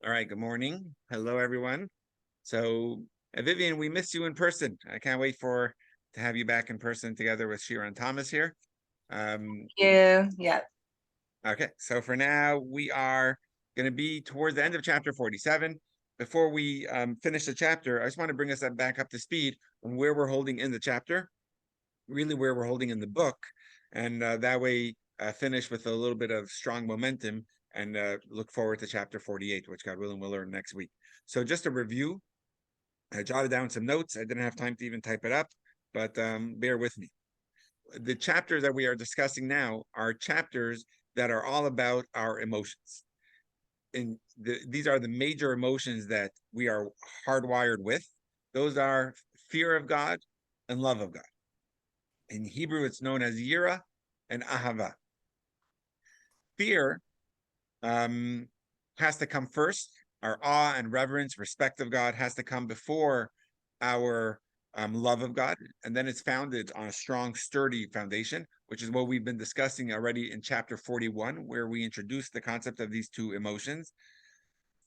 All right, good morning. Hello, everyone. So, Vivian, we missed you in person. I can't wait to have you back in person together with Shira and Thomas here. Um, Yeah. okay, so for now, we are going to be towards the end of chapter 47. Before we finish the chapter, I just want to bring us back up to speed on where we're holding in the chapter, really where we're holding in the book, and that way finish with a little bit of strong momentum and look forward to chapter 48, which God willing we'll learn next week. So just a review, I jotted down some notes. I didn't have time to even type it up, but bear with me. The chapters that we are discussing now are chapters that are all about our emotions. And these are the major emotions that we are hardwired with. Those are fear of God and love of God. In Hebrew, it's known as yira and ahava. Fear has to come first. Our awe and reverence, respect of God has to come before our love of God. And then it's founded on a strong, sturdy foundation, which is what we've been discussing already in chapter 41, where we introduced the concept of these two emotions.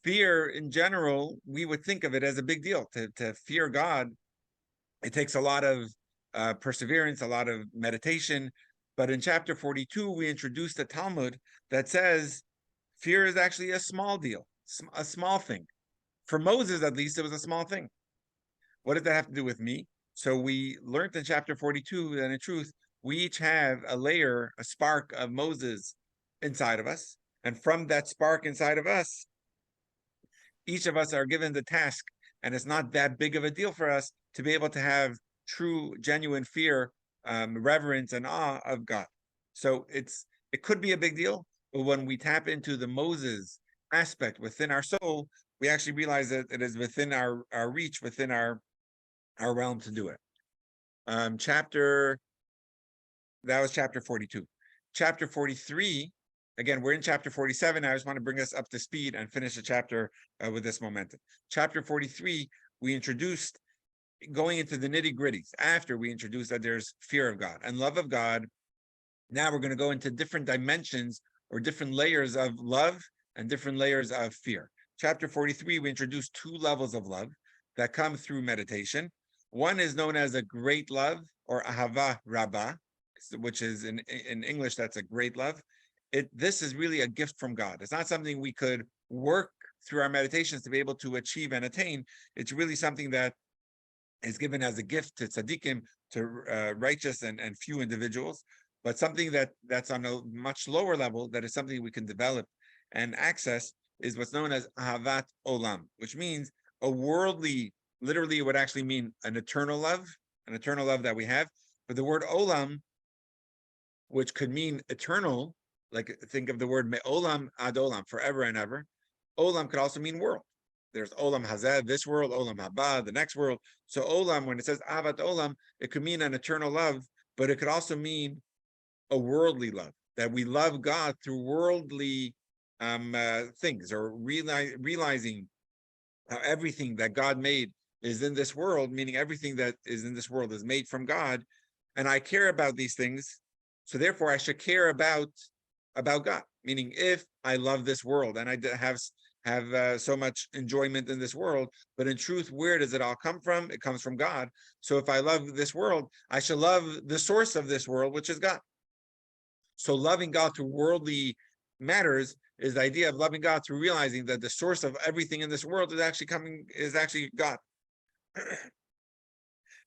Fear, in general, we would think of it as a big deal. To fear God, it takes a lot of perseverance, a lot of meditation. But in chapter 42, we introduced a Talmud that says fear is actually a small deal, a small thing. For Moses, at least, it was a small thing. What does that have to do with me? So we learned in chapter 42 that in truth, we each have a layer, a spark of Moses inside of us. And from that spark inside of us, each of us are given the task, and it's not that big of a deal for us to be able to have true, genuine fear, reverence, and awe of God. So it could be a big deal, but when we tap into the Moses aspect within our soul, we actually realize that it is within our reach, within our realm to do it. That was chapter 42. Chapter 43, again, we're in chapter 47. I just want to bring us up to speed and finish the chapter with this momentum. Chapter 43, we introduced going into the nitty gritties after we introduced that there's fear of God and love of God. Now we're going to go into different dimensions or different layers of love and different layers of fear. Chapter 43, we introduced two levels of love that come through meditation. One is known as a great love or ahava rabbah, which is in English, that's a great love. This is really a gift from God. It's not something we could work through our meditations to be able to achieve and attain. It's really something that is given as a gift to tzaddikim, to righteous and few individuals, but something that's on a much lower level, that is something we can develop and access, is what's known as ahavat olam, which means a worldly, literally it would actually mean an eternal love that we have. But the word olam, which could mean eternal, like think of the word me'olam ad olam, forever and ever. Olam could also mean world. There's olam hazeh, this world, olam haba, the next world. So olam, when it says avat olam, it could mean an eternal love, but it could also mean a worldly love, that we love God through worldly things, or realizing how everything that God made is in this world, meaning everything that is in this world is made from God, and I care about these things, so therefore I should care about God. Meaning, if I love this world and I have so much enjoyment in this world, but in truth, where does it all come from? It comes from God. So if I love this world, I should love the source of this world, which is God. So loving God through worldly matters is the idea of loving God through realizing that the source of everything in this world is actually God.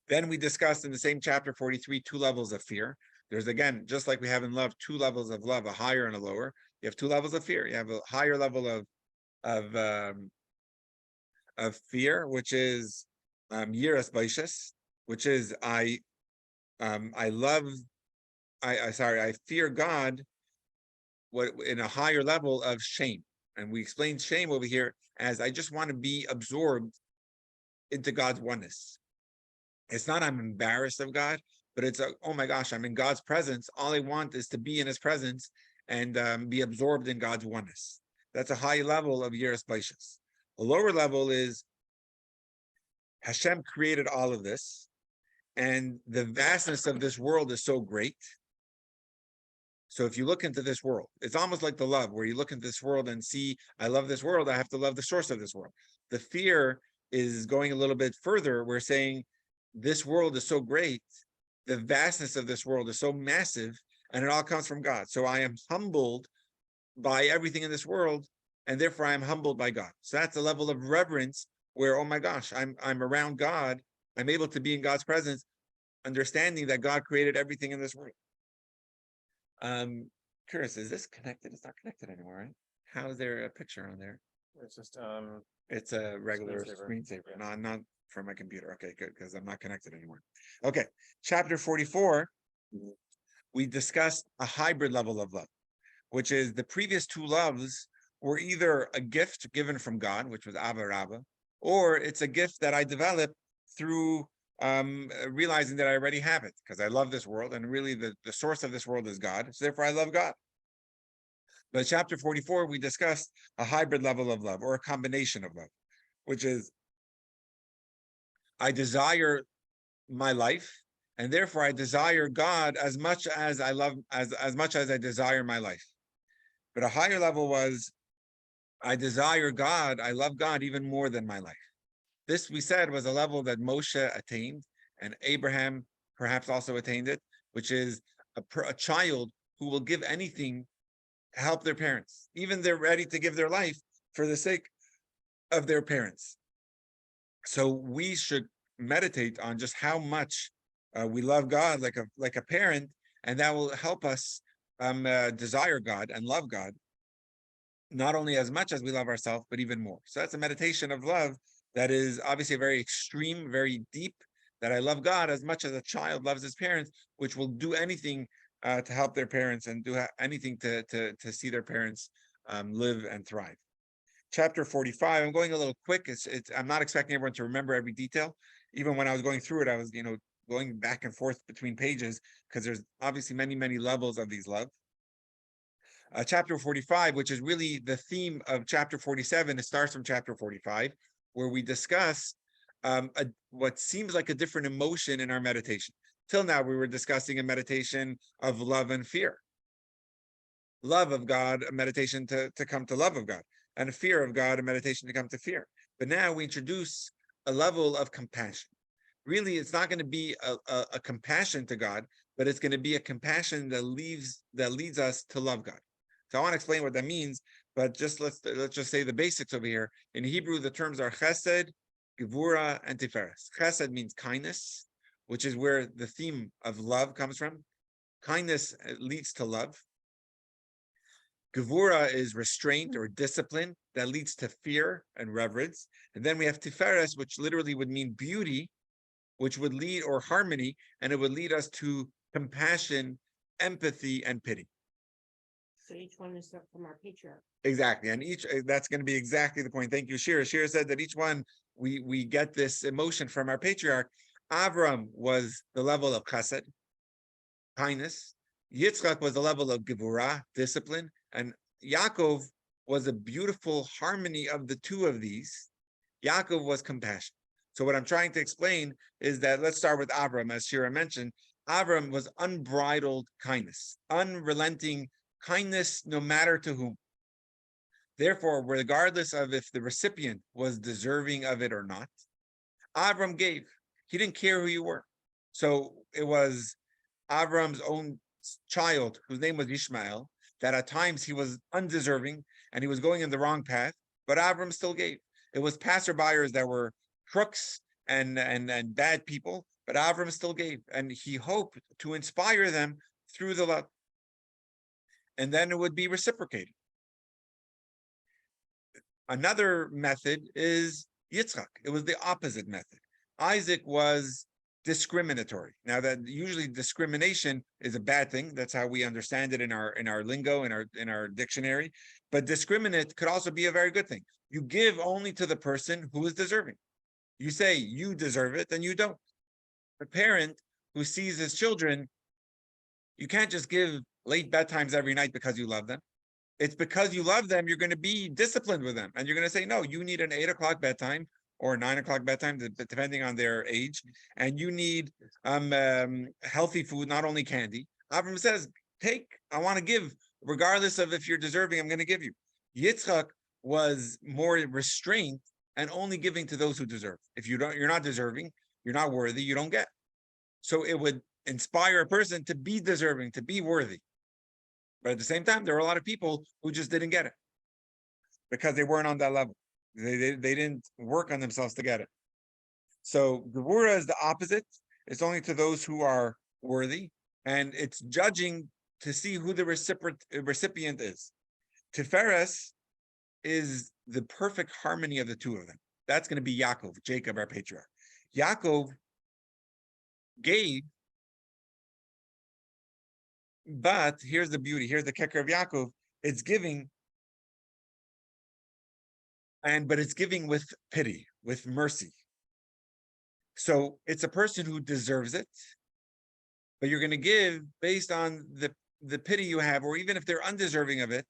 Then we discussed in the same chapter 43 two levels of fear. There's, again, just like we have in love, two levels of love, a higher and a lower. You have two levels of fear. You have a higher level of fear, which is yiras baishas, which is I fear God, what in a higher level of shame. And we explained shame over here as I just want to be absorbed into God's oneness. It's not I'm embarrassed of God, but it's oh my gosh, I'm in God's presence. All I want is to be in his presence and be absorbed in God's oneness. That's a high level of yiras baishas. A lower level is Hashem created all of this, and the vastness of this world is so great So if you look into this world, it's almost like the love, where you look into this world and see, I love this world, I have to love the source of this world. The fear is going a little bit further. We're saying this world is so great, the vastness of this world is so massive, and it all comes from God. So I am humbled by everything in this world, and therefore I am humbled by God. So that's a level of reverence where, oh my gosh, I'm around God, I'm able to be in God's presence, understanding that God created everything in this world. Curious, is this connected? It's not connected anymore, right? How is there a picture on there? It's just It's a regular screensaver, not from my computer. Okay, good, because I'm not connected anymore. Okay, chapter 44, we discussed a hybrid level of love, which is the previous two loves were either a gift given from God, which was Ava Rabba, or it's a gift that I developed through realizing that I already have it, because I love this world, and really the source of this world is God, so therefore I love God. But chapter 44, we discussed a hybrid level of love, or a combination of love, which is I desire my life, and therefore I desire God as much as I love, as much as I desire my life. But a higher level was I desire God, I love God even more than my life. This, we said, was a level that Moshe attained, and Abraham perhaps also attained it, which is a child who will give anything to help their parents. Even they're ready to give their life for the sake of their parents. So we should meditate on just how much we love God like a parent, and that will help us desire God and love God, not only as much as we love ourselves, but even more. So that's a meditation of love that is obviously very extreme, very deep, that I love God as much as a child loves his parents, which will do anything to help their parents and do anything to see their parents live and thrive. Chapter 45, I'm going a little quick. I'm not expecting everyone to remember every detail. Even when I was going through it, I was, going back and forth between pages, because there's obviously many, many levels of these love. Chapter 45, which is really the theme of chapter 47, it starts from chapter 45, where we discuss what seems like a different emotion in our meditation. Till now, we were discussing a meditation of love and fear. Love of God, a meditation to come to love of God, and a fear of God, a meditation to come to fear. But now we introduce a level of compassion. Really, it's not going to be a compassion to God, but it's going to be a compassion that leads us to love God. So I want to explain what that means, but just let's just say the basics over here. In Hebrew, the terms are chesed, gevura, and tiferes. Chesed means kindness, which is where the theme of love comes from. Kindness leads to love. Gevura is restraint or discipline that leads to fear and reverence. And then we have tiferes, which literally would mean beauty, which would lead, or harmony, and it would lead us to compassion, empathy, and pity. So each one is from our patriarch. Exactly. And that's going to be exactly the point. Thank you, Shira. Shira said that each one, we get this emotion from our patriarch. Avram was the level of chesed, kindness. Yitzchak was the level of gevurah, discipline. And Yaakov was a beautiful harmony of the two of these. Yaakov was compassion. So what I'm trying to explain is that, let's start with Avram. As Shira mentioned, Avram was unbridled kindness, unrelenting kindness, no matter to whom. Therefore, regardless of if the recipient was deserving of it or not, Avram gave. He didn't care who you were. So it was Avram's own child, whose name was Ishmael, that at times he was undeserving and he was going in the wrong path, but Avram still gave. It was passerbyers that were crooks and bad people, but Avram still gave, and he hoped to inspire them through the love. And then it would be reciprocated. Another method is Yitzchak. It was the opposite method. Isaac was discriminatory. Now, that usually discrimination is a bad thing. That's how we understand it in our lingo, in our dictionary. But discriminate could also be a very good thing. You give only to the person who is deserving. You say you deserve it, then you don't. A parent who sees his children, you can't just give late bedtimes every night because you love them. It's because you love them, you're going to be disciplined with them. And you're going to say, no, you need an 8 o'clock bedtime or 9 o'clock bedtime, depending on their age. And you need healthy food, not only candy. Avram says, take, I want to give, regardless of if you're deserving, I'm going to give you. Yitzchak was more restrained and only giving to those who deserve. If you're not deserving, you're not worthy, you don't get. So it would inspire a person to be deserving, to be worthy. But at the same time, there are a lot of people who just didn't get it because they weren't on that level. They didn't work on themselves to get it. So Gevura is the opposite. It's only to those who are worthy, and it's judging to see who the recipient is. Tiferes is the perfect harmony of the two of them. That's going to be Yaakov, Jacob, our patriarch. Yaakov gave, but here's the beauty. Here's the kicker of Yaakov. It's giving, but it's giving with pity, with mercy. So it's a person who deserves it, but you're going to give based on the pity you have, or even if they're undeserving of it,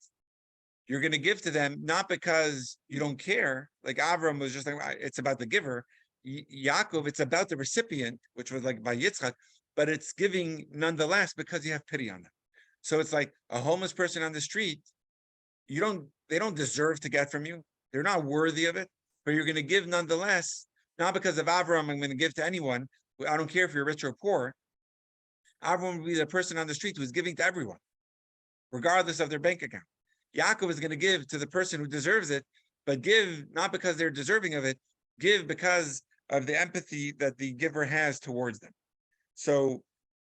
you're going to give to them, not because you don't care. Like Avram was just like, it's about the giver. Yaakov, it's about the recipient, which was like by Yitzchak, but it's giving nonetheless because you have pity on them. So it's like a homeless person on the street, they don't deserve to get from you. They're not worthy of it, but you're going to give nonetheless, not because of Avram, I'm going to give to anyone. I don't care if you're rich or poor. Avram would be the person on the street who's giving to everyone, regardless of their bank account. Yaakov is going to give to the person who deserves it, but give not because they're deserving of it, give because of the empathy that the giver has towards them. So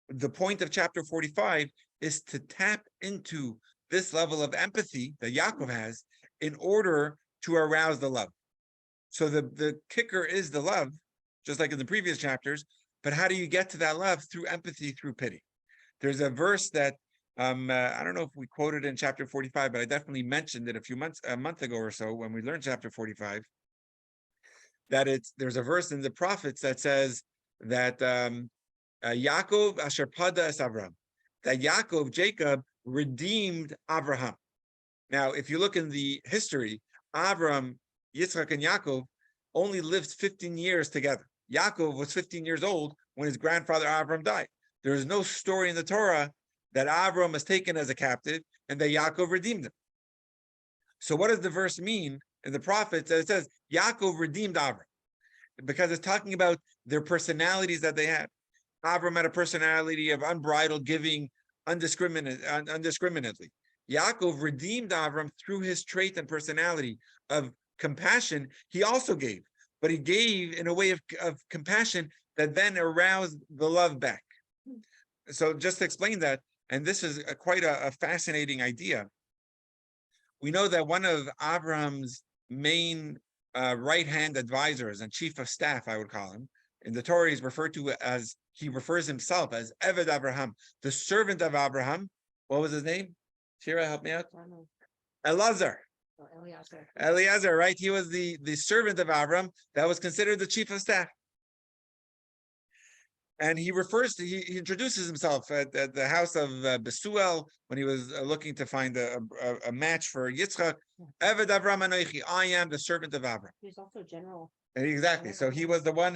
the point of chapter 45 is to tap into this level of empathy that Yaakov has in order to arouse the love. So the kicker is the love, just like in the previous chapters, but how do you get to that love? Through empathy, through pity. There's a verse that I don't know if we quoted in chapter 45, but I definitely mentioned it a month ago or so when we learned chapter 45, that there's a verse in the prophets that says that Yaakov asher pada es Avram, that Yaakov, Jacob, redeemed Abraham. Now, if you look in the history, Avram, Yitzchak, and Yaakov only lived 15 years together. Yaakov was 15 years old when his grandfather Avram died. There is no story in the Torah that Avram was taken as a captive and that Yaakov redeemed him. So what does the verse mean in the prophets that it says Yaakov redeemed Avram? Because it's talking about their personalities that they had. Avram had a personality of unbridled giving, undiscriminately. Yaakov redeemed Avram through his trait and personality of compassion. He also gave, but he gave in a way of compassion that then aroused the love back. So just to explain that, and this is quite a fascinating idea. We know that one of Avram's main right-hand advisors and chief of staff, I would call him, in the Torah is referred to as, he refers himself as Eved Abraham, the servant of Abraham. What was his name? Shira, help me out. Elazar. Oh, Eliezer. Eliezer, right? He was the servant of Abraham that was considered the chief of staff. And he introduces himself at the house of Besuel when he was looking to find a match for Yitzchak. Eved Avram Anoichi, I am the servant of Avram. He's also general. Exactly. So he was the one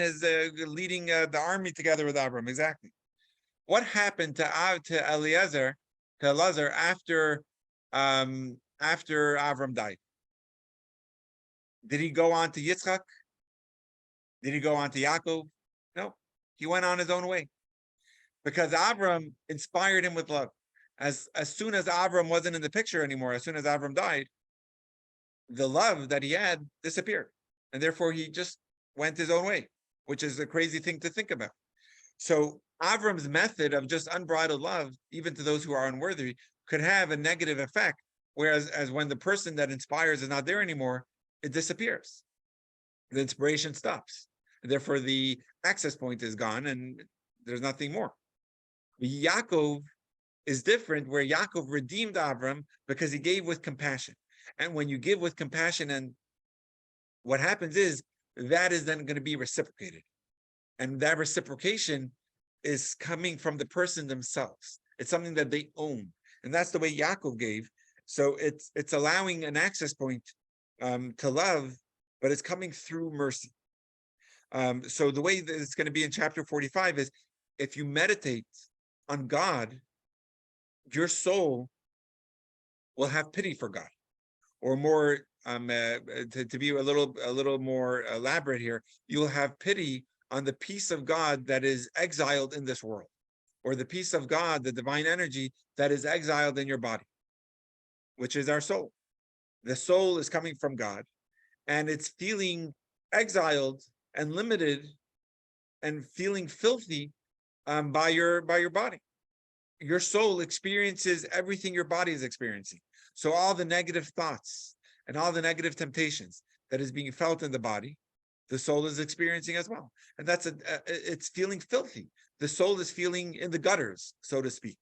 leading the army together with Avram. Exactly. What happened to Eliezer, after Avram died? Did he go on to Yitzchak? Did he go on to Yaakov? No. He went on his own way because Avram inspired him with love. As soon as Avram wasn't in the picture anymore, as soon as Avram died, the love that he had disappeared. And therefore he just went his own way, which is a crazy thing to think about. So Avram's method of just unbridled love, even to those who are unworthy, could have a negative effect. Whereas when the person that inspires is not there anymore, it disappears. The inspiration stops. Therefore, the access point is gone and there's nothing more. Yaakov is different, where Yaakov redeemed Avram because he gave with compassion. And when you give with compassion, and what happens is that is then going to be reciprocated. And that reciprocation is coming from the person themselves. It's something that they own. And that's the way Yaakov gave. So it's allowing an access point to love, but it's coming through mercy. So the way that it's going to be in chapter 45 is if you meditate on God, your soul will have pity for God, or more to be a little more elaborate here, you'll have pity on the peace of God that is exiled in this world, or the peace of God, the divine energy that is exiled in your body, which is our soul. The soul is coming from God, and it's feeling exiled and limited and feeling filthy by your body. Your soul experiences everything your body is experiencing. So all the negative thoughts and all the negative temptations that is being felt in the body, the soul is experiencing as well. And it's feeling filthy. The soul is feeling in the gutters, so to speak.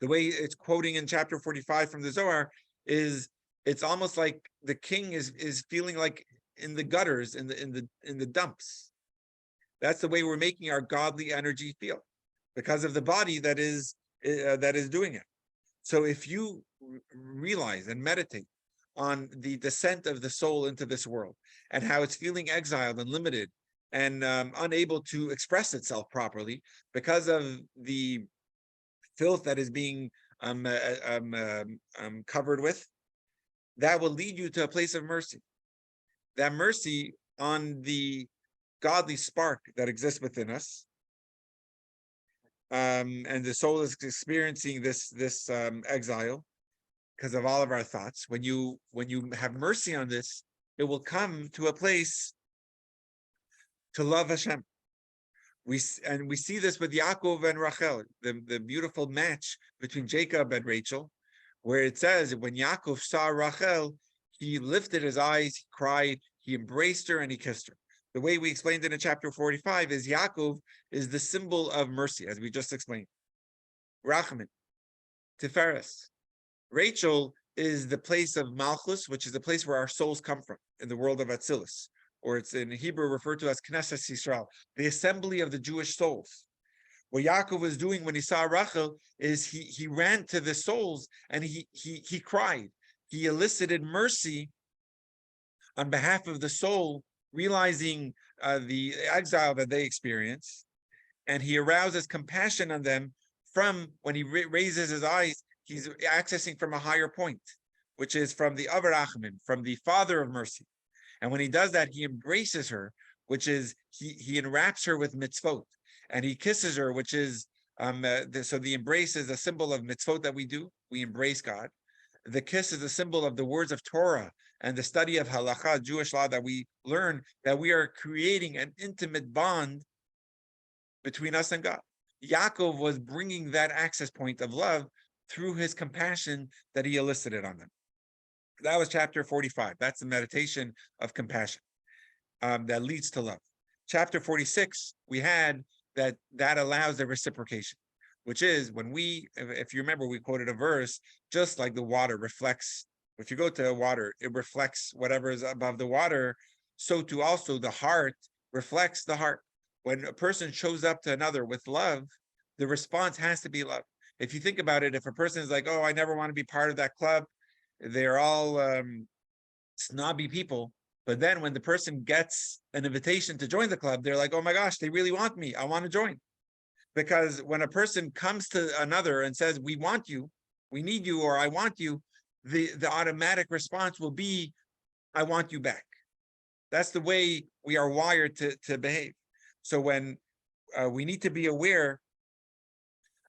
The way it's quoting in chapter 45 from the Zohar is, it's almost like the king is feeling like in the gutters, in the dumps. That's the way we're making our godly energy feel, because of the body that is doing it. So if you realize and meditate on the descent of the soul into this world, and how it's feeling exiled and limited and unable to express itself properly because of the filth that is being covered with, that will lead you to a place of mercy. That mercy on the godly spark that exists within us, and the soul is experiencing this exile because of all of our thoughts. When you have mercy on this, it will come to a place to love Hashem. We see this with Yaakov and Rachel, the beautiful match between Jacob and Rachel, where it says when Yaakov saw Rachel, he lifted his eyes, he cried, he embraced her, and he kissed her. The way we explained it in chapter 45 is Yaakov is the symbol of mercy, as we just explained. Rachamim, Tiferes. Rachel is the place of Malchus, which is the place where our souls come from in the world of Atzilus, or it's in Hebrew referred to as Knesset Yisrael, the assembly of the Jewish souls. What Yaakov was doing when he saw Rachel is he ran to the souls and he cried. He elicited mercy on behalf of the soul, realizing the exile that they experience, and he arouses compassion on them from when he raises his eyes. He's accessing from a higher point, which is from the Avar Rachamim, from the Father of mercy. And when he does that, he embraces her, which is he enwraps her with mitzvot, and he kisses her, which is so the embrace is a symbol of mitzvot that we do. We embrace God. The kiss is a symbol of the words of Torah and the study of halacha, Jewish law, that we learn, that we are creating an intimate bond between us and God. Yaakov was bringing that access point of love through his compassion that he elicited on them. That was chapter 45. That's the meditation of compassion that leads to love. Chapter 46, we had that allows the reciprocation, which is when if you remember, we quoted a verse, just like the water reflects, if you go to water, it reflects whatever is above the water, so too also the heart reflects the heart. When a person shows up to another with love, the response has to be love. If you think about it, if a person is like, oh, I never want to be part of that club, they're all snobby people. But then when the person gets an invitation to join the club, they're like, oh my gosh, they really want me. I want to join. Because when a person comes to another and says, we want you, we need you, or I want you, the automatic response will be, I want you back. That's the way we are wired to behave. So when we need to be aware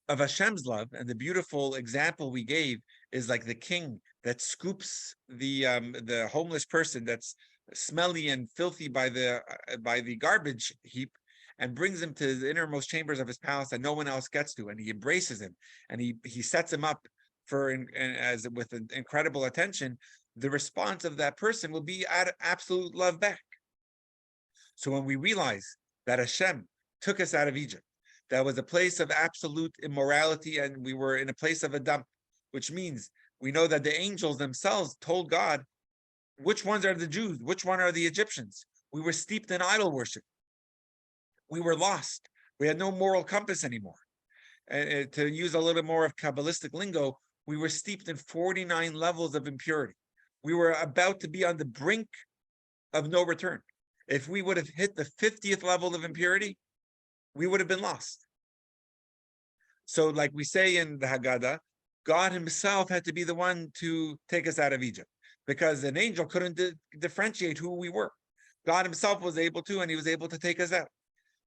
of Hashem's love, and the beautiful example we gave is like the king that scoops the homeless person that's smelly and filthy by the garbage heap, and brings him to the innermost chambers of his palace that no one else gets to, and he embraces him, and he sets him up with an incredible attention. The response of that person will be absolute love back. So when we realize that Hashem took us out of Egypt, that was a place of absolute immorality, and we were in a place of a dump, which means we know that the angels themselves told God, which ones are the Jews? Which one are the Egyptians? We were steeped in idol worship. We were lost. We had no moral compass anymore. And to use a little more of Kabbalistic lingo, we were steeped in 49 levels of impurity. We were about to be on the brink of no return. If we would have hit the 50th level of impurity, we would have been lost. So like we say in the Haggadah, God himself had to be the one to take us out of Egypt because an angel couldn't differentiate who we were. God himself was able to, and he was able to take us out.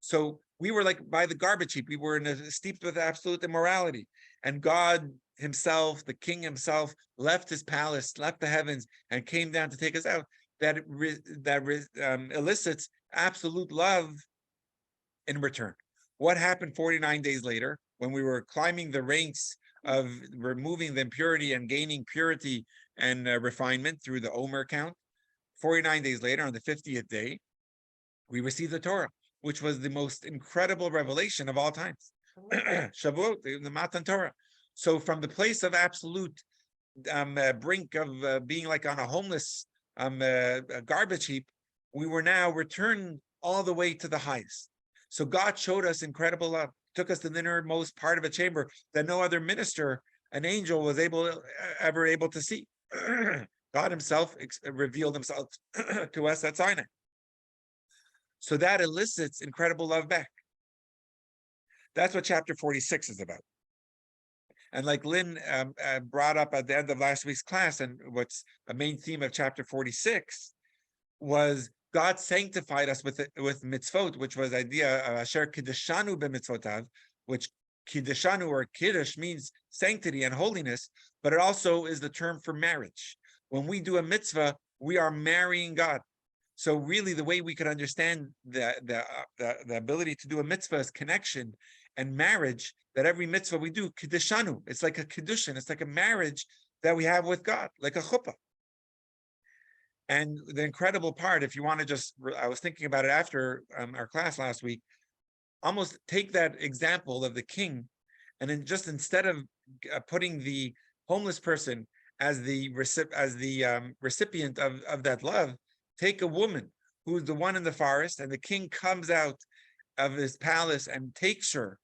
So we were like by the garbage heap. We were steeped with absolute immorality. And God himself, the king himself, left his palace, left the heavens, and came down to take us out. That elicits absolute love in return. What happened 49 days later when we were climbing the ranks of removing the impurity and gaining purity and refinement through the Omer count? 49 days later, on the 50th day, we received the Torah, which was the most incredible revelation of all times. Shavuot, the Matan Torah. So from the place of absolute brink of being like on a homeless garbage heap, we were now returned all the way to the highest. So God showed us incredible love, took us to the innermost part of a chamber that no other minister, an angel, was ever able to see. God himself revealed himself to us at Sinai. So that elicits incredible love back. That's what chapter 46 is about. And like Lynn brought up at the end of last week's class, and what's a main theme of chapter 46 was God sanctified us with mitzvot, which was the idea of Asher Kiddeshanu b'mitzvotav, which Kiddeshanu or Kiddush means sanctity and holiness, but it also is the term for marriage. When we do a mitzvah, we are marrying God. So really the way we could understand the ability to do a mitzvah is connection and marriage, that every mitzvah we do, Kiddeshanu, it's like a Kiddushin, it's like a marriage that we have with God, like a chuppah. And the incredible part, if you want to just, I was thinking about it after our class last week, almost take that example of the king, and then just instead of putting the homeless person as the recipient of that love, take a woman who's the one in the forest, and the king comes out of his palace and takes her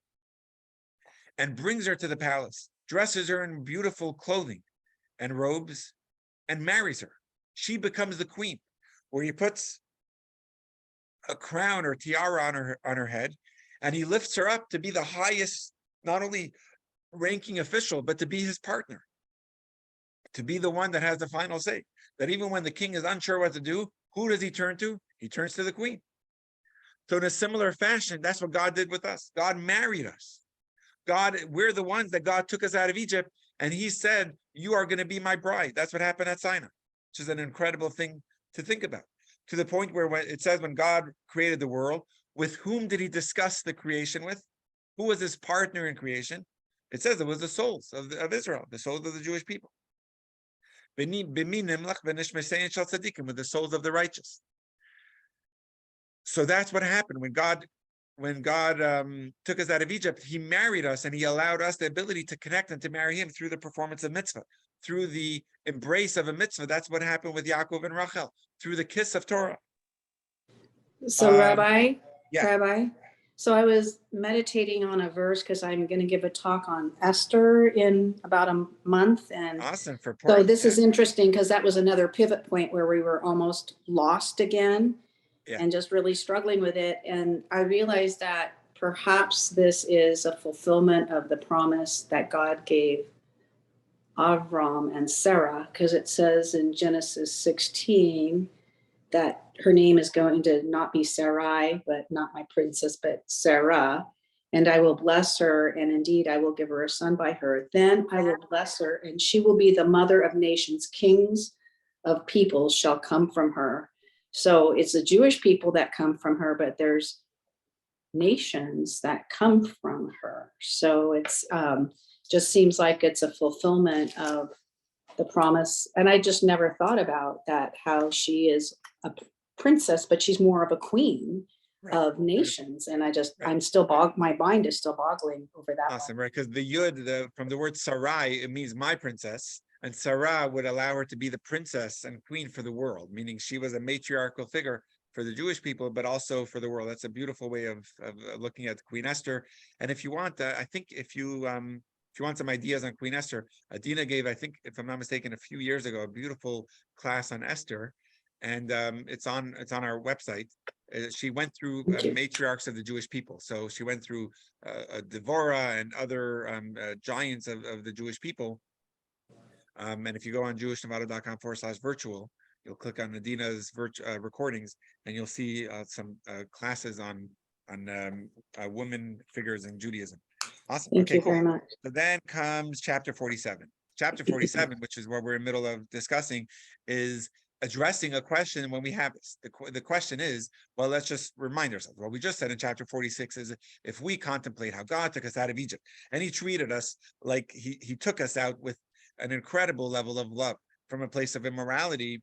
and brings her to the palace, dresses her in beautiful clothing and robes, and marries her. She becomes the queen, where he puts a crown or tiara on her head, and he lifts her up to be the highest, not only ranking official, but to be his partner, to be the one that has the final say. That even when the king is unsure what to do, who does he turn to? He turns to the queen. So in a similar fashion, that's what God did with us. God married us. We're the ones that God took us out of Egypt, and he said, you are going to be my bride. That's what happened at Sinai, which is an incredible thing to think about. To the point where when it says when God created the world, with whom did he discuss the creation with? Who was his partner in creation? It says it was the souls of Israel, the souls of the Jewish people. With the souls of the righteous. So that's what happened when God took us out of Egypt. He married us, and he allowed us the ability to connect and to marry him through the performance of mitzvah, through the embrace of a mitzvah. That's what happened with Yaakov and Rachel, through the kiss of Torah. So Rabbi, yeah. so I was meditating on a verse because I'm going to give a talk on Esther in about a month. And awesome. So this is interesting because that was another pivot point where we were almost lost again and just really struggling with it. And I realized that perhaps this is a fulfillment of the promise that God gave Avram and Sarah, because it says in Genesis 16 that her name is going to not be Sarai, but not my princess, but Sarah. And I will bless her, and indeed I will give her a son by her. Then I will bless her, and she will be the mother of nations. Kings of peoples shall come from her. So it's the Jewish people that come from her, but there's nations that come from her. So it's just seems like it's a fulfillment of the promise. And I just never thought about that, how she is a princess, but she's more of a queen of nations. And I'm still my mind is still boggling over that. Awesome, right? Because the yud, from the word Sarai, it means my princess, and Sarah would allow her to be the princess and queen for the world, meaning she was a matriarchal figure for the Jewish people, but also for the world. That's a beautiful way of looking at Queen Esther. And if you want, I think if you want some ideas on Queen Esther, Adina gave, I think, if I'm not mistaken, a few years ago, a beautiful class on Esther, and it's on our website. She went through Thank you. matriarchs of the Jewish people. So she went through Devorah and other giants of the Jewish people. And if you go on jewishnevada.com/virtual, you'll click on Nadina's recordings, and you'll see some classes on women figures in Judaism. Awesome. Thank Okay, you cool. very much. So then comes chapter 47. Chapter 47, which is what we're in the middle of discussing, is addressing a question when we have this. The question is, well, let's just remind ourselves. What we just said in chapter 46 is, if we contemplate how God took us out of Egypt, and he treated us like he took us out with an incredible level of love from a place of immorality,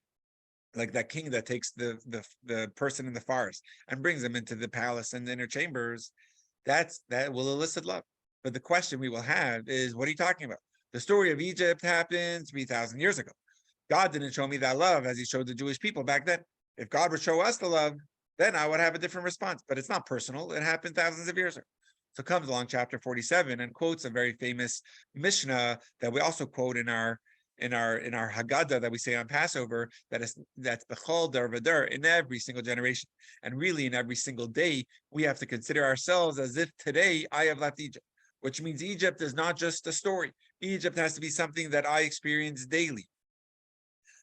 like that king that takes the person in the forest and brings them into the palace and the inner chambers, that will elicit love. But the question we will have is, what are you talking about? The story of Egypt happened 3,000 years ago. God didn't show me that love as he showed the Jewish people back then. If God would show us the love, then I would have a different response. But it's not personal. It happened thousands of years ago. So comes along chapter 47 and quotes a very famous Mishnah that we also quote in our Haggadah that we say on Passover, that's bechol dar v'dar, in every single generation, and really in every single day, we have to consider ourselves as if today I have left Egypt, which means Egypt is not just a story. Egypt has to be something that I experience daily.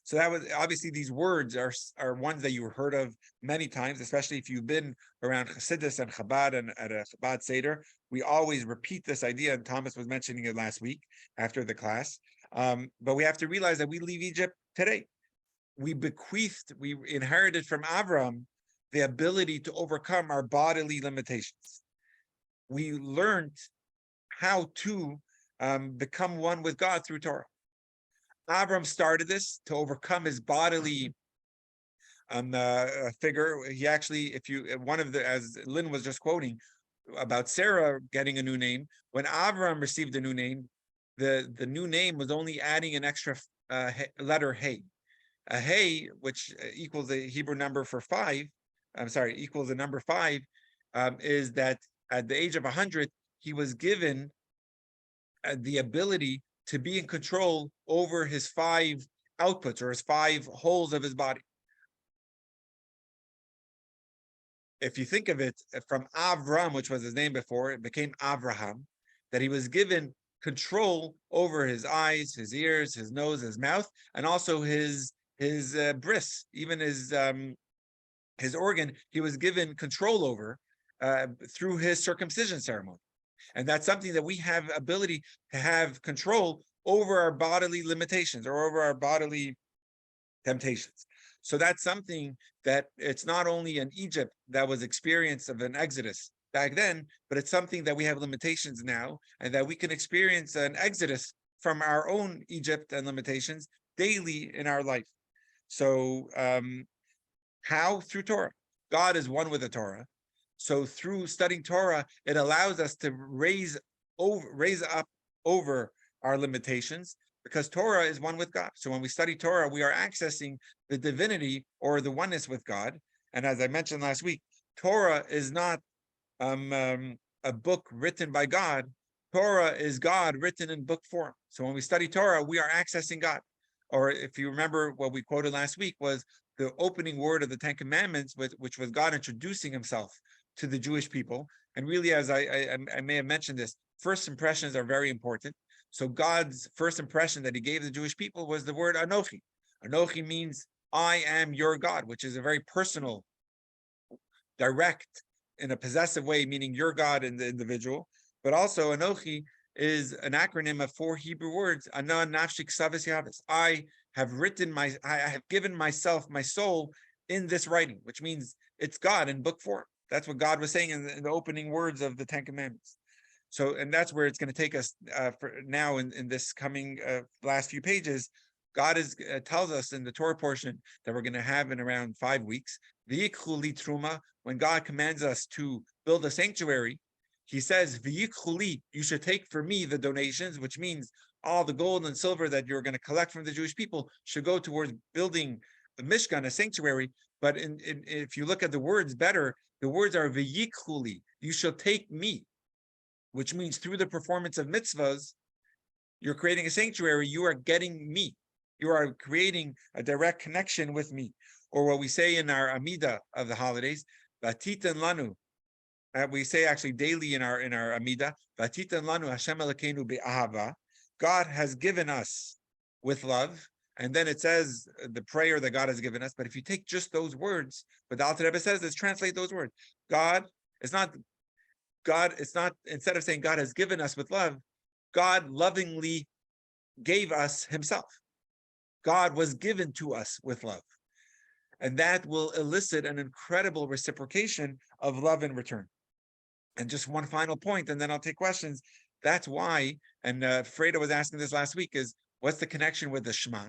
So that was obviously, these words are ones that you heard of many times, especially if you've been around Chassidus and Chabad and at a Chabad Seder. We always repeat this idea, and Thomas was mentioning it last week after the class. But we have to realize that we leave Egypt today. We inherited from Avram the ability to overcome our bodily limitations. We learned how to become one with God through Torah. Avram started this to overcome his bodily figure. He actually, as Lynn was just quoting about Sarah getting a new name, when Avram received a new name, the new name was only adding an extra letter hey. A hey, which equals the Hebrew number for 5, equals the number 5, is that at the age of 100, he was given the ability to be in control over his 5 outputs, or his 5 holes of his body. If you think of it from Avram, which was his name before, it became Avraham, that he was given control over his eyes, his ears, his nose, his mouth, and also his bris, even his organ, he was given control over through his circumcision ceremony. And that's something that we have ability to have control over our bodily limitations or over our bodily temptations. So that's something that it's not only in Egypt that was experience of an exodus back then, but it's something that we have limitations now, and that we can experience an exodus from our own Egypt and limitations daily in our life. So how? Through Torah. God is one with the Torah. So through studying Torah, it allows us to raise up over our limitations, because Torah is one with God. So when we study Torah, we are accessing the divinity or the oneness with God. And as I mentioned last week, Torah is not a book written by God. Torah is God written in book form. So when we study Torah, we are accessing God. Or if you remember, what we quoted last week was the opening word of the 10 Commandments, which was God introducing himself to the Jewish people. And really, as I may have mentioned this, first impressions are very important. So God's first impression that he gave the Jewish people was the word Anochi. Anochi means I am your God, which is a very personal, direct, in a possessive way, meaning your God in the individual. But also Anochi is an acronym of 4 Hebrew words. Ana nafshik savis yavis. I have given myself, my soul, in this writing, which means it's God in book form. That's what God was saying in the opening words of the 10 Commandments. So, and that's where it's going to take us for now in this coming last few pages. God tells us in the Torah portion that we're going to have in around 5 weeks, v'yikhuli truma, when God commands us to build a sanctuary, he says, v'yikhuli, you should take for me the donations, which means all the gold and silver that you're going to collect from the Jewish people should go towards building the Mishkan, a sanctuary. But if you look at the words better, the words are v'yikhuli, you shall take me, which means through the performance of mitzvahs, you're creating a sanctuary, you are getting me. You are creating a direct connection with me. Or what we say in our Amidah of the holidays, Vatitan lanu. We say actually daily in our Amida, Vatitan lanu Hashem Elokeinu be'ahava. God has given us with love. And then it says the prayer that God has given us. But if you take just those words, what the Alter Rebbe says is translate those words. It's not, instead of saying God has given us with love, God lovingly gave us himself. God was given to us with love. And that will elicit an incredible reciprocation of love in return. And just one final point, and then I'll take questions. That's why, and Freda was asking this last week, is what's the connection with the Shema?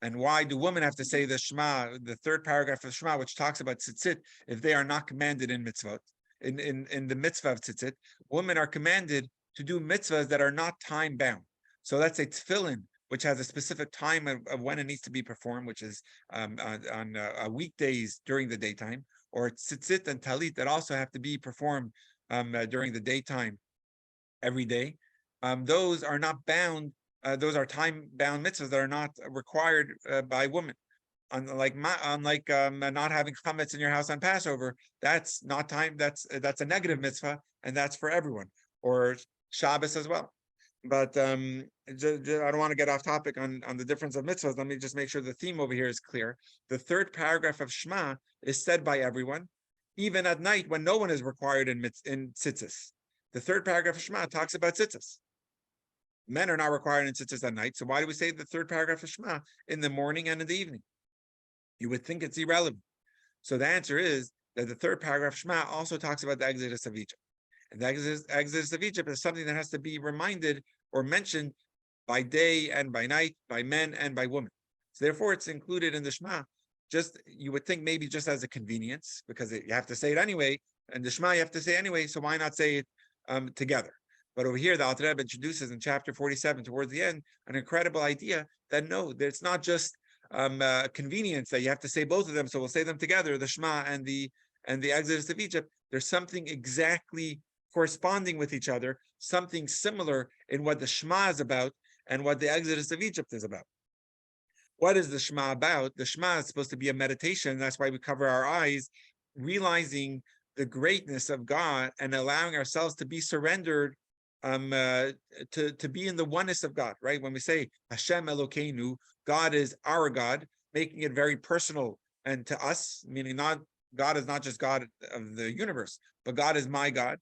And why do women have to say the Shema, the third paragraph of Shema, which talks about tzitzit, if they are not commanded in mitzvot, in the mitzvah of tzitzit, women are commanded to do mitzvahs that are not time bound. So let's say tefillin, which has a specific time of when it needs to be performed, which is on weekdays during the daytime, or tzitzit and talit that also have to be performed during the daytime every day. Those are not bound. Those are time-bound mitzvahs that are not required by women. Unlike not having chametz in your house on Passover, that's not time. That's a negative mitzvah, and that's for everyone. Or Shabbos as well. But I don't want to get off topic on the difference of mitzvahs. Let me just make sure the theme over here is clear. The third paragraph of Shema is said by everyone, even at night when no one is required in tzitzis. The third paragraph of Shema talks about tzitzis. Men are not required in tzitzis at night. So why do we say the third paragraph of Shema in the morning and in the evening? You would think it's irrelevant. So the answer is that the third paragraph of Shema also talks about the exodus of Egypt. And the exodus of Egypt is something that has to be reminded or mentioned by day and by night, by men and by women. So therefore, it's included in the Shema. Just, you would think maybe just as a convenience, because you have to say it anyway, and the Shema you have to say anyway, so why not say it together? But over here, the Alter Rebbe introduces in chapter 47, towards the end, an incredible idea that no, it's not just convenience that you have to say both of them. So we'll say them together, the Shema and the Exodus of Egypt. There's something exactly corresponding with each other, something similar in what the Shema is about and what the Exodus of Egypt is about. What is the Shema about? The Shema is supposed to be a meditation. That's why we cover our eyes, realizing the greatness of God and allowing ourselves to be surrendered to be in the oneness of God, right? When we say Hashem Elokeinu, God is our God, making it very personal and to us, meaning God is not just God of the universe, but God is my God.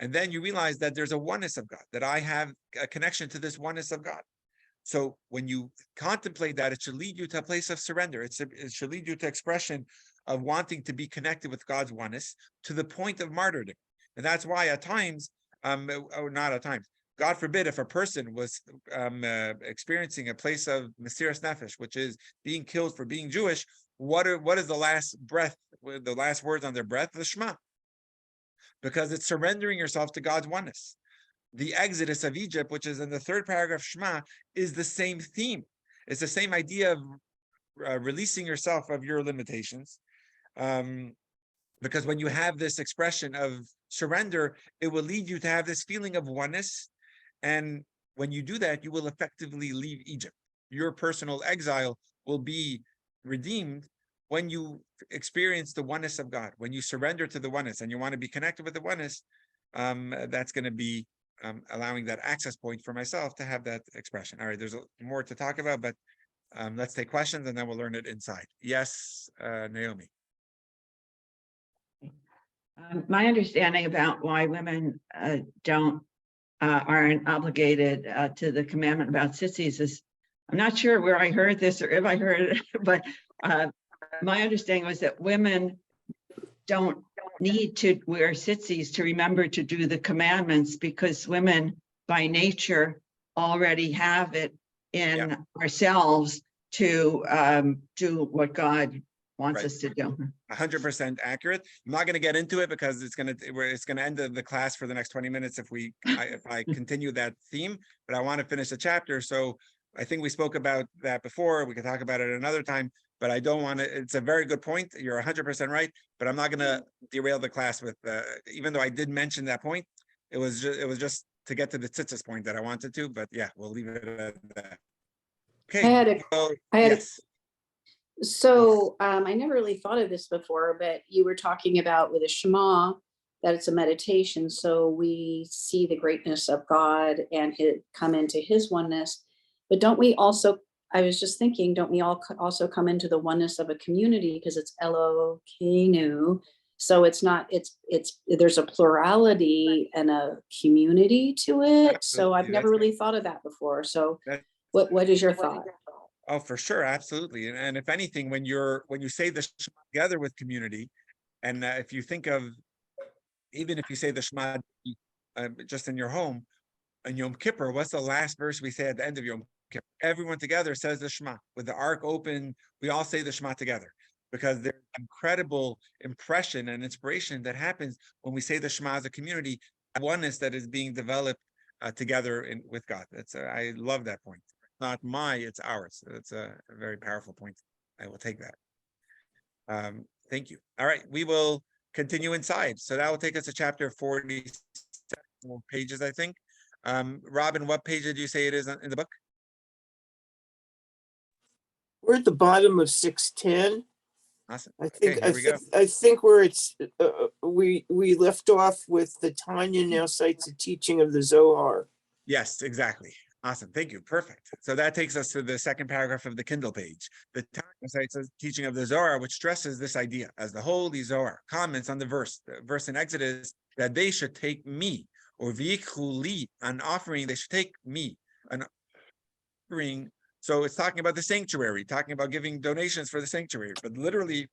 And then you realize that there's a oneness of God, that I have a connection to this oneness of God. So when you contemplate that, it should lead you to a place of surrender. It should lead you to expression of wanting to be connected with God's oneness to the point of martyrdom. And that's why at times, or not at times, God forbid, if a person was experiencing a place of Mesiras Nefesh, which is being killed for being Jewish, what is the last breath, the last words on their breath? The Shema. Because it's surrendering yourself to God's oneness. The Exodus of Egypt, which is in the third paragraph of Shema, is the same theme. It's the same idea of releasing yourself of your limitations. Because when you have this expression of surrender, it will lead you to have this feeling of oneness. And when you do that, you will effectively leave Egypt. Your personal exile will be redeemed when you experience the oneness of God, when you surrender to the oneness and you want to be connected with the oneness. That's going to be allowing that access point for myself to have that expression. All right, there's more to talk about, but let's take questions and then we'll learn it inside. Yes, Naomi. My understanding about why women aren't obligated to the commandment about tzitzis is, I'm not sure where I heard this or if I heard it, but my understanding was that women don't need to wear tzitzis to remember to do the commandments, because women by nature already have it in ourselves to do what God wants us to do. 100% accurate. I'm not going to get into it because it's going to end the class for the next 20 minutes if I continue that theme, but I want to finish the chapter. So I think we spoke about that before. We could talk about it another time, but I don't want to. It's a very good point. You're 100% right, but I'm not going to derail the class with, even though I did mention that point, it was just to get to the tzitzis point that I wanted to, but yeah, we'll leave it at that. Okay. I had So I never really thought of this before, but you were talking about with a Shema that it's a meditation. So we see the greatness of God and come into his oneness. But don't we also, I was just thinking, don't we all also come into the oneness of a community because it's Elokeinu. So it's not, there's a plurality and a community to it. So I've Absolutely, never that's really thought of that before. So that. what is your thought? Oh, for sure, absolutely. And if anything, when you say the Shema together with community, and if you think of, even if you say the Shema just in your home, on Yom Kippur, what's the last verse we say at the end of Yom Kippur? Everyone together says the Shema. With the ark open, we all say the Shema together, because there's incredible impression and inspiration that happens when we say the Shema as a community, oneness that is being developed together with God. I love that point. Not it's ours. That's a very powerful point. I will take that. Thank you. All right, we will continue inside. So that will take us to chapter 47 pages, I think. Robin, what page did you say it is in the book? We're at the bottom of 610. Awesome. I Okay, think here we go. I think where it's we left off with the Tanya now cites a teaching of the Zohar. Yes, exactly. Awesome. Thank you. Perfect. So that takes us to the second paragraph of the Kindle page. The Tanya cites a teaching of the Zohar, which stresses this idea as the Holy Zohar comments on the verse in Exodus, that they should take me, or v'yichuli, an offering. They should take me, an offering. So it's talking about the sanctuary, talking about giving donations for the sanctuary, but literally,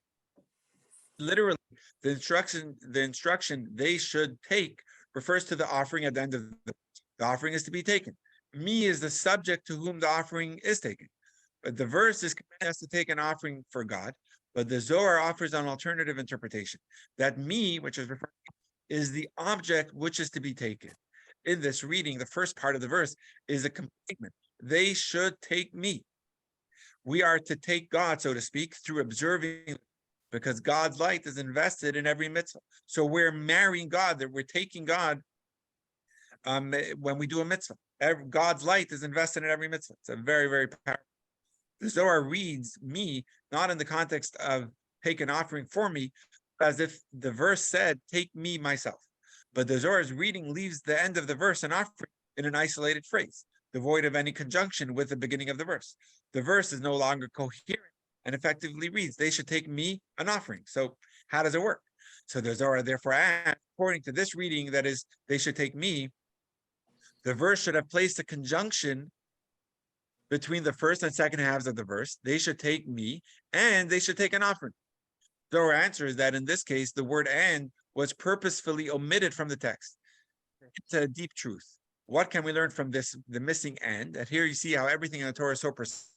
the instruction they should take refers to the offering at the end of the offering is to be taken. Me is the subject to whom the offering is taken. But the verse is commanding us to take an offering for God, but the Zohar offers an alternative interpretation, that me, which is referred to, is the object which is to be taken. In this reading, the first part of the verse is a commitment. They should take me. We are to take God, so to speak, through observing, because God's light is invested in every mitzvah. So we're marrying God, that we're taking God when we do a mitzvah. God's light is invested in every mitzvah. It's a very, very powerful. The Zohar reads me not in the context of take an offering for me, as if the verse said, take me myself. But the Zohar's reading leaves the end of the verse an offering in an isolated phrase, devoid of any conjunction with the beginning of the verse. The verse is no longer coherent and effectively reads, they should take me an offering. So how does it work? So the Zohar therefore adds, according to this reading, that is, they should take me, the verse should have placed a conjunction between the first and second halves of the verse. They should take me, and they should take an offering. So our answer is that in this case, the word and was purposefully omitted from the text. It's a deep truth. What can we learn from this, the missing and? And here you see how everything in the Torah is so precise.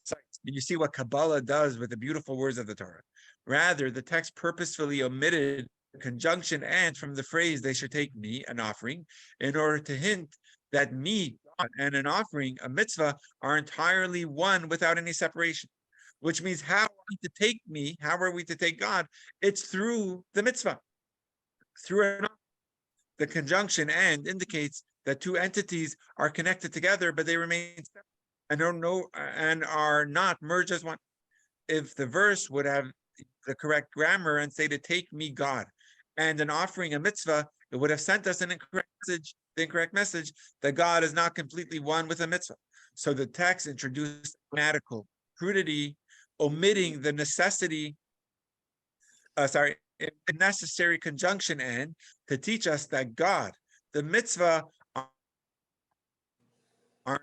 And you see what Kabbalah does with the beautiful words of the Torah. Rather, the text purposefully omitted the conjunction and from the phrase, they should take me, an offering, in order to hint that me and an offering, a mitzvah, are entirely one without any separation. Which means how are we to take me? How are we to take God? It's through the mitzvah. Through the conjunction and indicates that two entities are connected together, but they remain separate and are not merged as one. If the verse would have the correct grammar and say to take me God and an offering, a mitzvah, it would have sent us an incorrect message, the incorrect message that God is not completely one with a mitzvah. So the text introduced grammatical crudity, omitting the necessary conjunction and to teach us that God, the mitzvah, aren't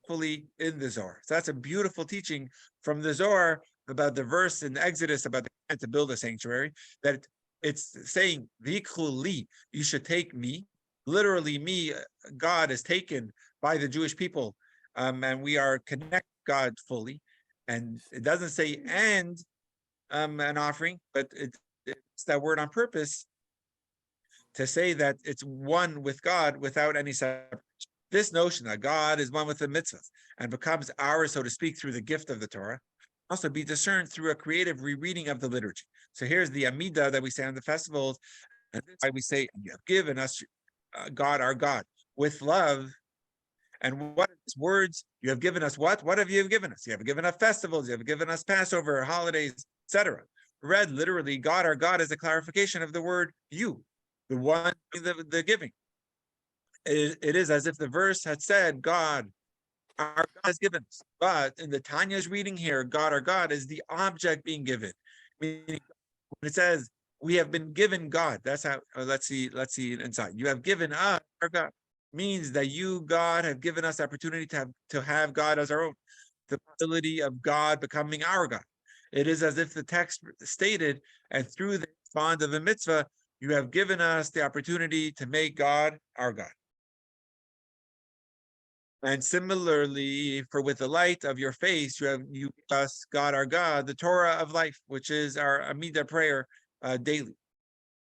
fully in the Zohar. So that's a beautiful teaching from the Zohar about the verse in Exodus about the command to build a sanctuary, that it's saying, "V'yichuli," you should take me. Literally, me, God is taken by the Jewish people, and we are connected to God fully. And it doesn't say and an offering, but it's that word on purpose to say that it's one with God without any separation. This notion that God is one with the mitzvahs and becomes ours, so to speak, through the gift of the Torah, also be discerned through a creative rereading of the liturgy. So here's the Amidah that we say on the festivals, and that's why we say, you have given us God, our God, with love. And what words, you have given us what? What have you given us? You have given us festivals, you have given us Passover, holidays, etc. Read literally, God, our God, is a clarification of the word you, the one, the giving. It is as if the verse had said, God, our God has given us. But in the Tanya's reading here, God, our God, is the object being given. Meaning, when it says, we have been given God, that's how, let's see inside. You have given us our God. Means that you, God, have given us the opportunity to have God as our own. The possibility of God becoming our God. It is as if the text stated, and through the bond of the mitzvah, you have given us the opportunity to make God our God. And similarly, for with the light of your face, you give us, God, our God, the Torah of life, which is our Amidah prayer daily,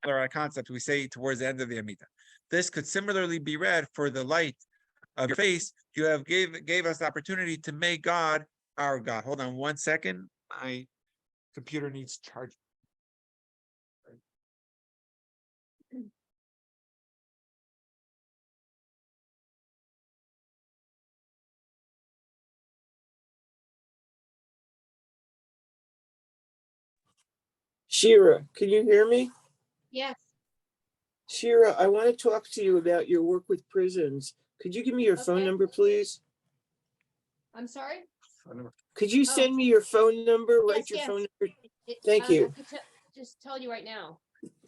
or a concept we say towards the end of the Amidah. This could similarly be read for the light of your face. You have gave us the opportunity to make God our God. Hold on 1 second. My computer needs charging. Shira, can you hear me? Yes, Shira, I want to talk to you about your work with prisons. Could you give me your phone Okay. number, please? I'm sorry. Could you send me your phone number? Write your yes. phone number. It- Thank you. I could just tell you right now.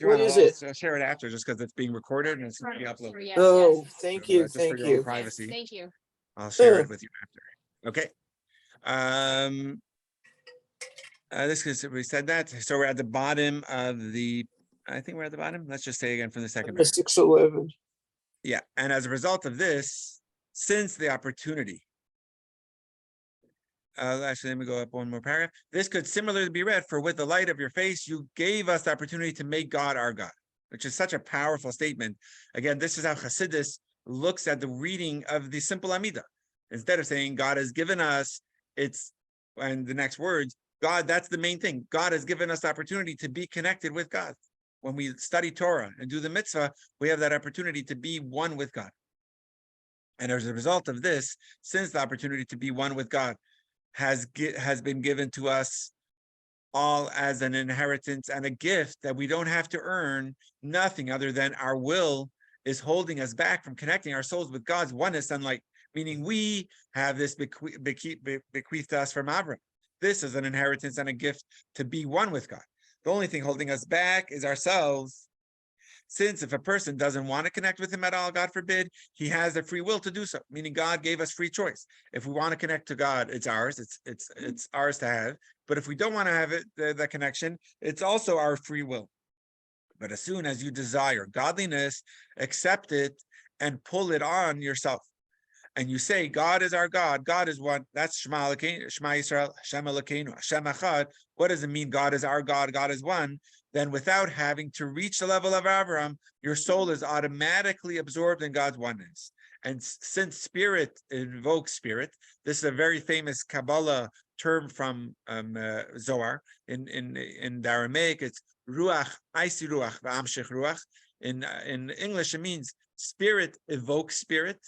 What is it? I'll share it after, just because it's being recorded and it's going to be uploaded. Yes, Oh, yes, thank So, you, just for thank your own you. yes, privacy, thank you. I'll share it with you after. Okay. This is, we said that. So we're at the bottom of the, I think we're at the bottom. Let's just say again from the second. 611. Yeah. And as a result of this, since the opportunity, actually, let me go up one more paragraph. This could similarly be read, for with the light of your face, you gave us the opportunity to make God our God, which is such a powerful statement. Again, this is how Hasidus looks at the reading of the simple Amidah. Instead of saying God has given us, and the next words, God, that's the main thing. God has given us the opportunity to be connected with God. When we study Torah and do the mitzvah, we have that opportunity to be one with God. And as a result of this, since the opportunity to be one with God has been given to us all as an inheritance and a gift that we don't have to earn, nothing other than our will is holding us back from connecting our souls with God's oneness and light, meaning we have this bequeathed to us from Abraham. This is an inheritance and a gift to be one with God. The only thing holding us back is ourselves. Since if a person doesn't want to connect with him at all, God forbid, he has the free will to do so, meaning God gave us free choice. If we want to connect to God, it's ours. It's ours to have. But if we don't want to have it, the connection, it's also our free will. But as soon as you desire godliness, accept it and pull it on yourself. And you say, God is our God. God is one. That's Shema Yisrael, Hashem Elokeinu, Hashem Echad. What does it mean? God is our God. God is one. Then without having to reach the level of Abraham, your soul is automatically absorbed in God's oneness. And since spirit invokes spirit, this is a very famous Kabbalah term from Zohar. In Aramaic, it's Ruach, Aisi Ruach, V'amshich Ruach. In English, it means spirit evokes spirit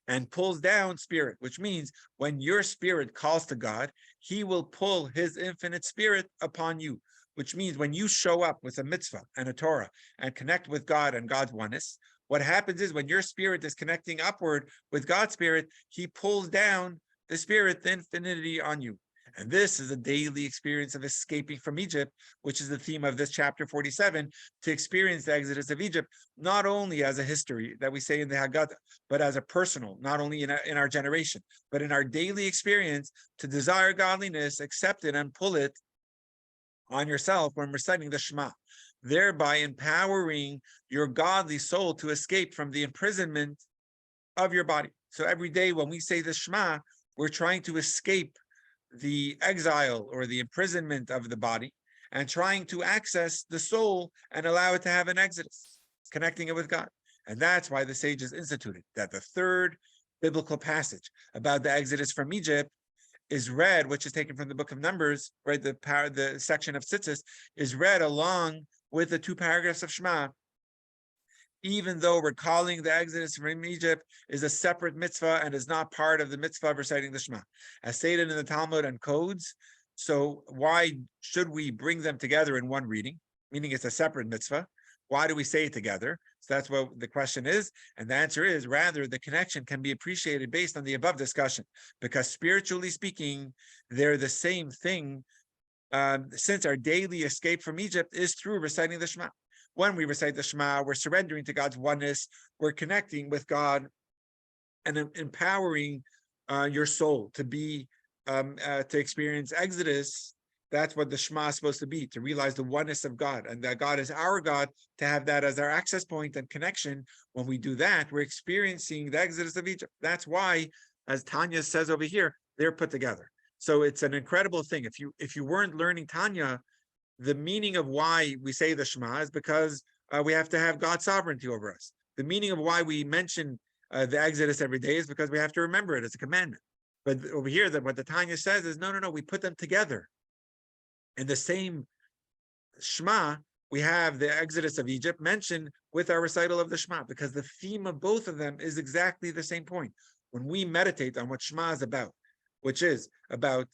and pulls down spirit, which means when your spirit calls to God, he will pull his infinite spirit upon you, which means when you show up with a mitzvah and a Torah and connect with God and God's oneness, what happens is when your spirit is connecting upward with God's spirit, he pulls down the spirit, the infinity on you. And this is a daily experience of escaping from Egypt, which is the theme of this chapter 47, to experience the exodus of Egypt, not only as a history that we say in the Haggadah, but as a personal, not only in our generation, but in our daily experience to desire godliness, accept it and pull it on yourself when reciting the Shema, thereby empowering your godly soul to escape from the imprisonment of your body. So every day when we say the Shema, we're trying to escape the exile or the imprisonment of the body and trying to access the soul and allow it to have an exodus, connecting it with God. And that's why the sages instituted that the third biblical passage about the exodus from Egypt is read, which is taken from the book of Numbers, right? The section of Tzitzis is read along with the 2 paragraphs of Shema even though recalling the exodus from Egypt is a separate mitzvah and is not part of the mitzvah of reciting the Shema, as stated in the Talmud and codes. So why should we bring them together in one reading? Meaning it's a separate mitzvah. Why do we say it together? So that's what the question is. And the answer is, rather, the connection can be appreciated based on the above discussion, because spiritually speaking, they're the same thing, since our daily escape from Egypt is through reciting the Shema. When we recite the Shema, we're surrendering to God's oneness, we're connecting with God and empowering your soul to be, to experience Exodus. That's what the Shema is supposed to be, to realize the oneness of God and that God is our God, to have that as our access point and connection. When we do that, we're experiencing the Exodus of Egypt. That's why, as Tanya says over here, they're put together. So it's an incredible thing. If you weren't learning Tanya, the meaning of why we say the Shema is because we have to have God's sovereignty over us. The meaning of why we mention the Exodus every day is because we have to remember it as a commandment. But over here, what the Tanya says is, no, we put them together. In the same Shema, we have the Exodus of Egypt mentioned with our recital of the Shema, because the theme of both of them is exactly the same point. When we meditate on what Shema is about, which is about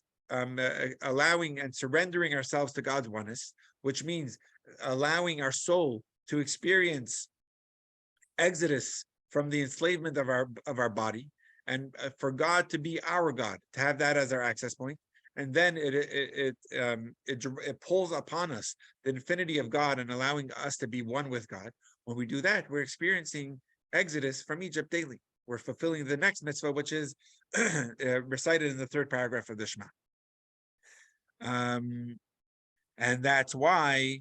allowing and surrendering ourselves to God's oneness, which means allowing our soul to experience Exodus from the enslavement of our body, and for God to be our God, to have that as our access point. And then it pulls upon us the infinity of God and allowing us to be one with God. When we do that, we're experiencing Exodus from Egypt daily. We're fulfilling the next mitzvah, which is recited in the third paragraph of the Shema. And that's why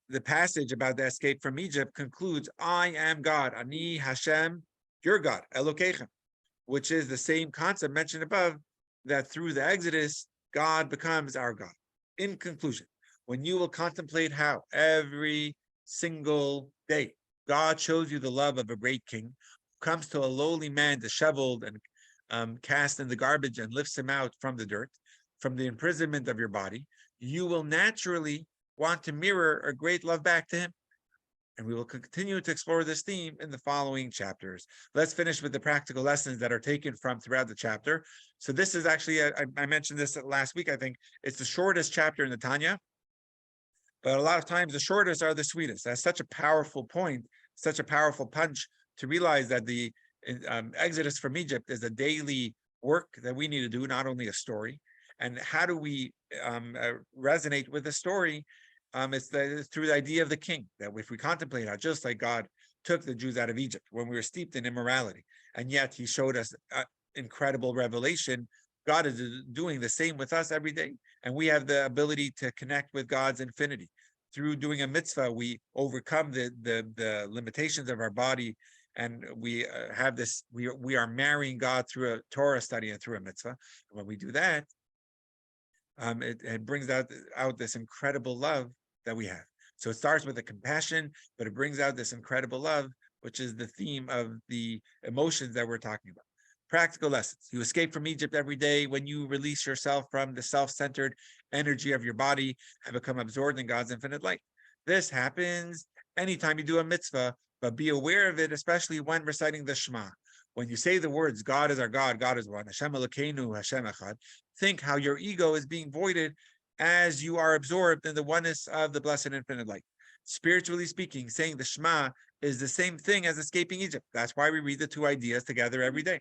the passage about the escape from Egypt concludes, I am God, Ani Hashem, your God, Elokeichem, which is the same concept mentioned above, that through the Exodus, God becomes our God. In conclusion, when you will contemplate how every single day God shows you the love of a great king, who comes to a lowly man disheveled and cast in the garbage and lifts him out from the dirt, from the imprisonment of your body, you will naturally want to mirror a great love back to him. And we will continue to explore this theme in the following chapters. Let's finish with the practical lessons that are taken from throughout the chapter. So this is actually, I mentioned this last week, I think. It's the shortest chapter in the Tanya, but a lot of times the shortest are the sweetest. That's such a powerful point, such a powerful punch, to realize that the Exodus from Egypt is a daily work that we need to do, not only a story. And how do we resonate with the story? It's through the idea of the king, that if we contemplate how just like God took the Jews out of Egypt when we were steeped in immorality, and yet he showed us incredible revelation, God is doing the same with us every day. And we have the ability to connect with God's infinity. Through doing a mitzvah, we overcome the limitations of our body, and we have this, we are marrying God through a Torah study and through a mitzvah. And when we do that, it brings out this incredible love that we have. So it starts with a compassion, but it brings out this incredible love, which is the theme of the emotions that we're talking about. Practical lessons. You escape from Egypt every day when you release yourself from the self-centered energy of your body and become absorbed in God's infinite light. This happens anytime you do a mitzvah, but be aware of it, especially when reciting the Shema. When you say the words, God is our God, God is one, Hashem Elokeinu, Hashem Echad, think how your ego is being voided as you are absorbed in the oneness of the blessed infinite light. Spiritually speaking, saying the Shema is the same thing as escaping Egypt. That's why we read the two ideas together every day.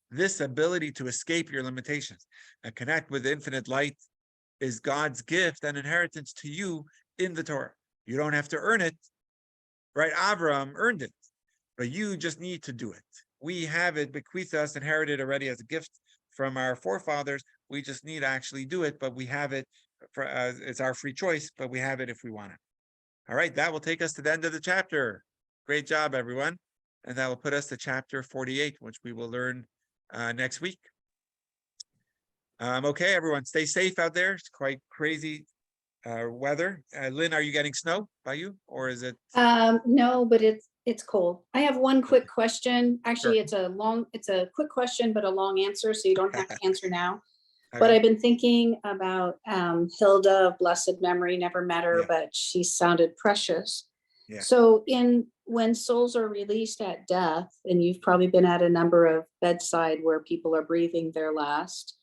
This ability to escape your limitations and connect with the infinite light is God's gift and inheritance to you in the Torah. You don't have to earn it, right? Abraham earned it, but you just need to do it. We have it bequeathed us, inherited already as a gift from our forefathers. We just need to actually do it, but we have it. It's our free choice, but we have it if we want it. All right, that will take us to the end of the chapter. Great job, everyone. And that will put us to chapter 48, which we will learn next week. Okay, everyone, stay safe out there. It's quite crazy weather. Lynn, are you getting snow by you, or is it? No, but it's cold. I have one quick question. Actually, Sure. it's a quick question, but a long answer, so you don't have to answer now. But Okay. I've been thinking about Hilda of blessed memory, never met her, Yeah. but she sounded precious. Yeah. So when souls are released at death, and you've probably been at a number of bedside where people are breathing their last,